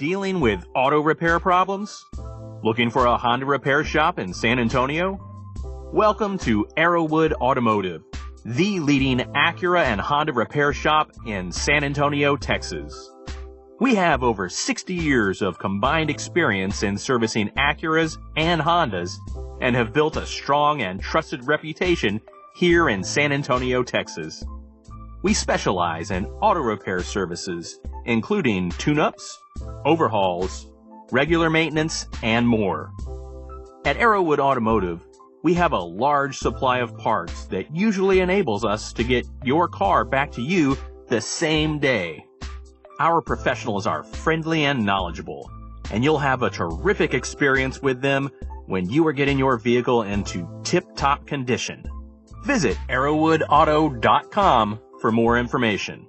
Dealing with auto repair problems? Looking for a Honda repair shop in San Antonio? Welcome to Arrowwood Automotive, the leading Acura and Honda repair shop in San Antonio, Texas. We have over 60 years of combined experience in servicing Acuras and Hondas and have built a strong and trusted reputation here in San Antonio, Texas. We specialize in auto repair services, including tune-ups, overhauls, regular maintenance, and more. At Arrowwood Automotive, we have a large supply of parts that usually enables us to get your car back to you the same day. Our professionals are friendly and knowledgeable, and you'll have a terrific experience with them when you are getting your vehicle into tip-top condition. Visit arrowwoodauto.com for more information.